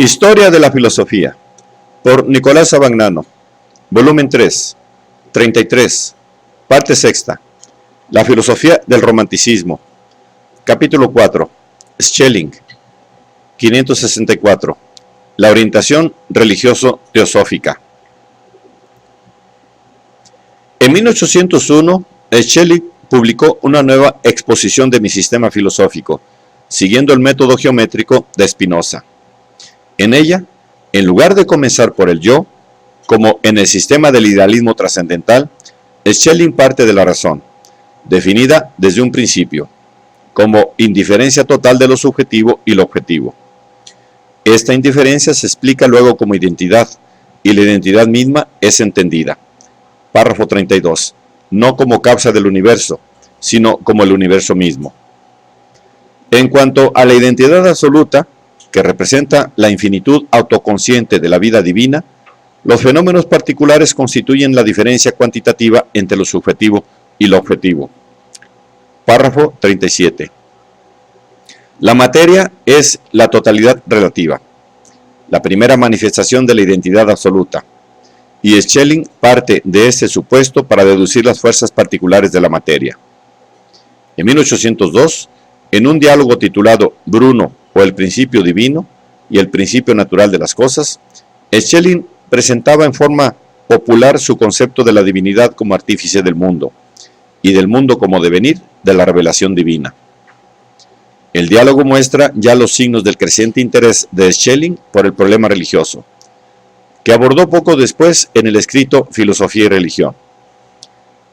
Historia de la filosofía, por Nicolás Abagnano, volumen 3, 33, parte sexta. La filosofía del romanticismo, capítulo 4, Schelling, 564, la orientación religioso-teosófica. En 1801, Schelling publicó una nueva exposición de mi sistema filosófico, siguiendo el método geométrico de Spinoza. En ella, en lugar de comenzar por el yo, como en el sistema del idealismo trascendental, Schelling parte de la razón, definida desde un principio, como indiferencia total de lo subjetivo y lo objetivo. Esta indiferencia se explica luego como identidad, y la identidad misma es entendida. Párrafo 32. No como causa del universo, sino como el universo mismo. En cuanto a la identidad absoluta, que representa la infinitud autoconsciente de la vida divina, los fenómenos particulares constituyen la diferencia cuantitativa entre lo subjetivo y lo objetivo. Párrafo 37. La materia es la totalidad relativa, la primera manifestación de la identidad absoluta, y Schelling parte de este supuesto para deducir las fuerzas particulares de la materia. En 1802, en un diálogo titulado Bruno o el principio divino y el principio natural de las cosas, Schelling presentaba en forma popular su concepto de la divinidad como artífice del mundo, y del mundo como devenir de la revelación divina. El diálogo muestra ya los signos del creciente interés de Schelling por el problema religioso, que abordó poco después en el escrito Filosofía y Religión.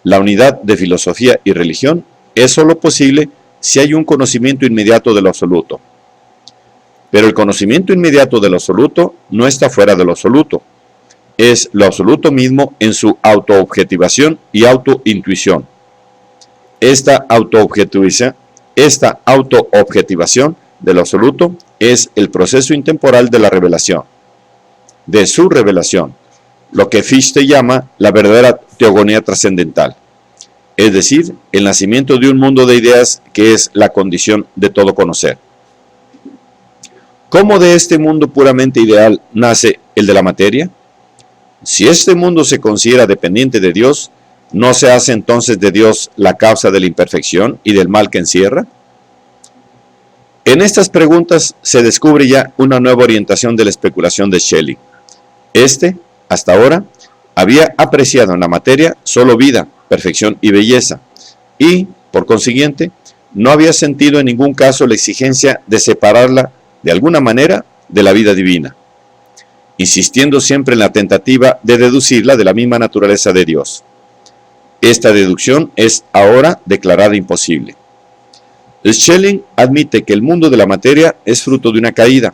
La unidad de filosofía y religión es sólo posible si hay un conocimiento inmediato de lo absoluto. Pero el conocimiento inmediato de lo absoluto no está fuera de lo absoluto. Es lo absoluto mismo en su autoobjetivación y autointuición. Esta autoobjetivación de lo absoluto es el proceso intemporal de la revelación, de su revelación, lo que Fichte llama la verdadera teogonía trascendental, es decir, el nacimiento de un mundo de ideas que es la condición de todo conocer. ¿Cómo de este mundo puramente ideal nace el de la materia? Si este mundo se considera dependiente de Dios, ¿no se hace entonces de Dios la causa de la imperfección y del mal que encierra? En estas preguntas se descubre ya una nueva orientación de la especulación de Schelling. Hasta ahora, había apreciado en la materia solo vida, perfección y belleza, y, por consiguiente, no había sentido en ningún caso la exigencia de separarla de alguna manera de la vida divina, insistiendo siempre en la tentativa de deducirla de la misma naturaleza de Dios. Esta deducción es ahora declarada imposible. Schelling admite que el mundo de la materia es fruto de una caída,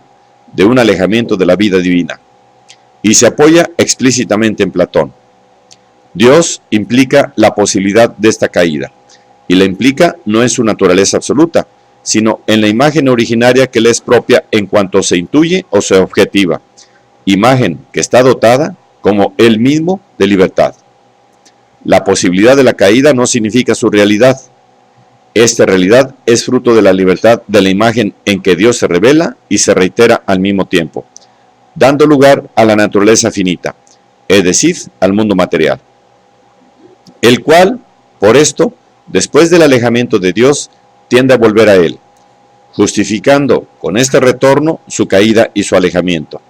de un alejamiento de la vida divina, y se apoya explícitamente en Platón. Dios implica la posibilidad de esta caída, y la implica no en su naturaleza absoluta, sino en la imagen originaria que le es propia en cuanto se intuye o se objetiva, imagen que está dotada, como él mismo, de libertad. La posibilidad de la caída no significa su realidad. Esta realidad es fruto de la libertad de la imagen en que Dios se revela y se reitera al mismo tiempo, dando lugar a la naturaleza finita, es decir, al mundo material, el cual, por esto, después del alejamiento de Dios, tiende a volver a él, justificando con este retorno su caída y su alejamiento.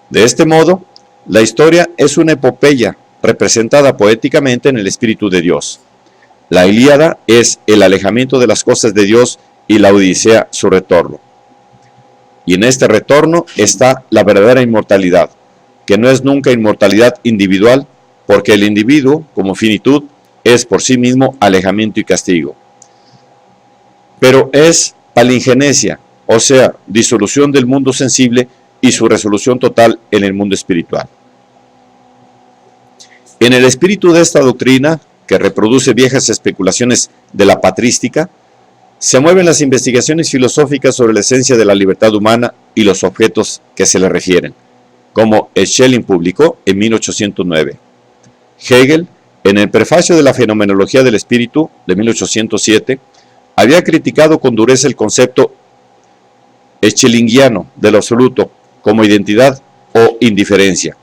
De este modo, la historia es una epopeya representada poéticamente en el Espíritu de Dios. La Ilíada es el alejamiento de las cosas de Dios y la Odisea su retorno. Y en este retorno está la verdadera inmortalidad, que no es nunca inmortalidad individual, porque el individuo, como finitud, es por sí mismo alejamiento y castigo. Pero es palingenesia, o sea, disolución del mundo sensible y su resolución total en el mundo espiritual. En el espíritu de esta doctrina, que reproduce viejas especulaciones de la patrística, se mueven las investigaciones filosóficas sobre la esencia de la libertad humana y los objetos que se le refieren, como Schelling publicó en 1809. Hegel, en el prefacio de la Fenomenología del Espíritu de 1807, había criticado con dureza el concepto schellingiano del absoluto como identidad o indiferencia,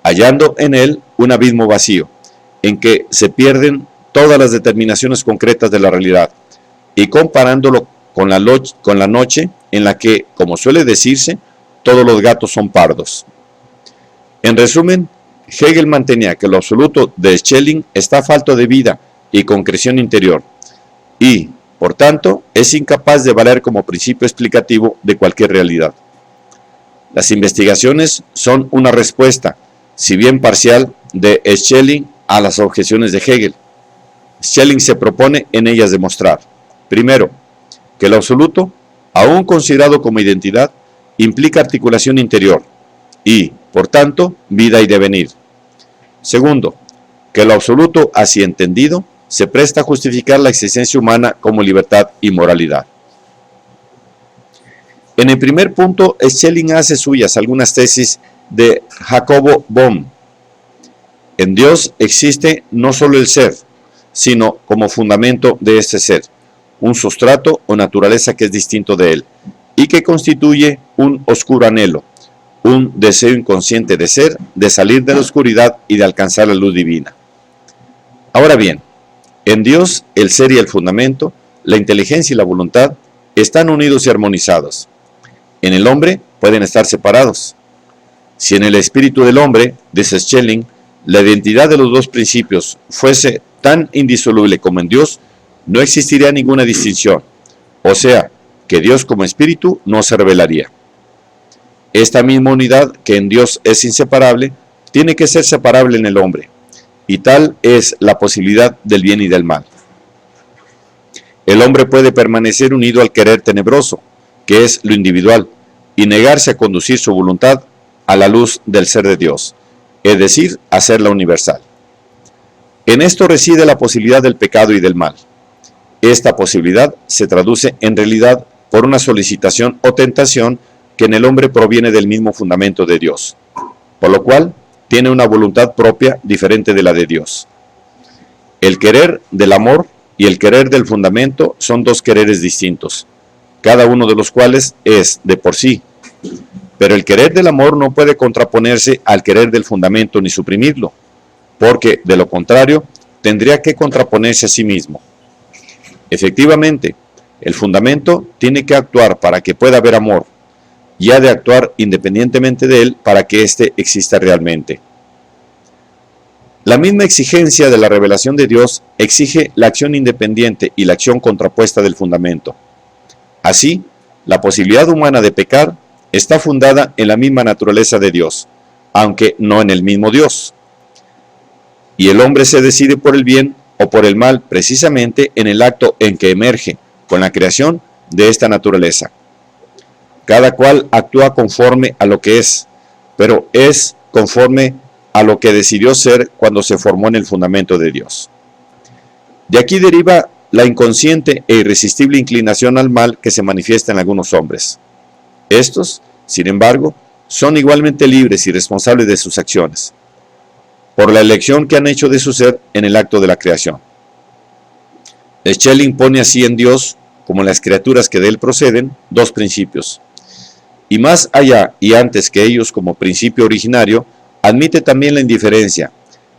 hallando en él un abismo vacío, en que se pierden todas las determinaciones concretas de la realidad, y comparándolo con la noche en la que, como suele decirse, todos los gatos son pardos. En resumen, Hegel mantenía que lo absoluto de Schelling está falto de vida y concreción interior, y, por tanto, es incapaz de valer como principio explicativo de cualquier realidad. Las investigaciones son una respuesta, si bien parcial, de Schelling a las objeciones de Hegel. Schelling se propone en ellas demostrar, primero, que lo absoluto, aún considerado como identidad, implica articulación interior y, por tanto, vida y devenir. Segundo, que lo absoluto, así entendido, se presta a justificar la existencia humana como libertad y moralidad. En el primer punto, Schelling hace suyas algunas tesis de Jacobo Bohm. En Dios existe no solo el ser, sino como fundamento de este ser, un sustrato o naturaleza que es distinto de él, y que constituye un oscuro anhelo, un deseo inconsciente de ser, de salir de la oscuridad y de alcanzar la luz divina. Ahora bien, en Dios el ser y el fundamento, la inteligencia y la voluntad, están unidos y armonizados. En el hombre pueden estar separados. Si en el espíritu del hombre, dice Schelling, la identidad de los dos principios fuese tan indisoluble como en Dios, no existiría ninguna distinción, o sea, que Dios como espíritu no se revelaría. Esta misma unidad que en Dios es inseparable, tiene que ser separable en el hombre, y tal es la posibilidad del bien y del mal. El hombre puede permanecer unido al querer tenebroso, que es lo individual, y negarse a conducir su voluntad a la luz del ser de Dios, es decir, a hacerla universal. En esto reside la posibilidad del pecado y del mal. Esta posibilidad se traduce en realidad por una solicitación o tentación que en el hombre proviene del mismo fundamento de Dios, por lo cual tiene una voluntad propia diferente de la de Dios. El querer del amor y el querer del fundamento son dos quereres distintos, cada uno de los cuales es de por sí, pero el querer del amor no puede contraponerse al querer del fundamento ni suprimirlo, porque de lo contrario tendría que contraponerse a sí mismo. Efectivamente, el fundamento tiene que actuar para que pueda haber amor, y ha de actuar independientemente de él para que éste exista realmente. La misma exigencia de la revelación de Dios exige la acción independiente y la acción contrapuesta del fundamento. Así, la posibilidad humana de pecar está fundada en la misma naturaleza de Dios, aunque no en el mismo Dios. Y el hombre se decide por el bien o por el mal precisamente en el acto en que emerge, con la creación de esta naturaleza. Cada cual actúa conforme a lo que es, pero es conforme a lo que decidió ser cuando se formó en el fundamento de Dios. De aquí deriva la inconsciente e irresistible inclinación al mal que se manifiesta en algunos hombres. Estos, sin embargo, son igualmente libres y responsables de sus acciones, por la elección que han hecho de su ser en el acto de la creación. Schelling pone así en Dios, como en las criaturas que de él proceden, dos principios. Y más allá y antes que ellos como principio originario, admite también la indiferencia,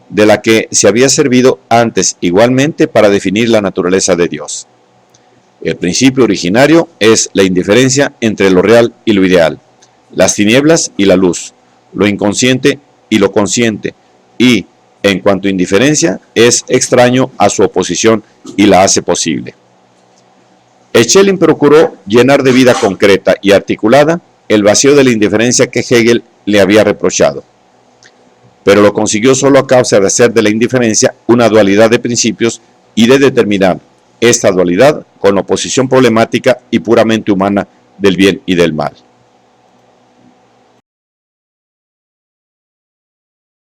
de la que se había servido antes igualmente para definir la naturaleza de Dios. El principio originario es la indiferencia entre lo real y lo ideal, las tinieblas y la luz, lo inconsciente y lo consciente, y, en cuanto a indiferencia, es extraño a su oposición y la hace posible. Schelling procuró llenar de vida concreta y articulada el vacío de la indiferencia que Hegel le había reprochado, pero lo consiguió solo a causa de hacer de la indiferencia una dualidad de principios y de determinar esta dualidad con oposición problemática y puramente humana del bien y del mal.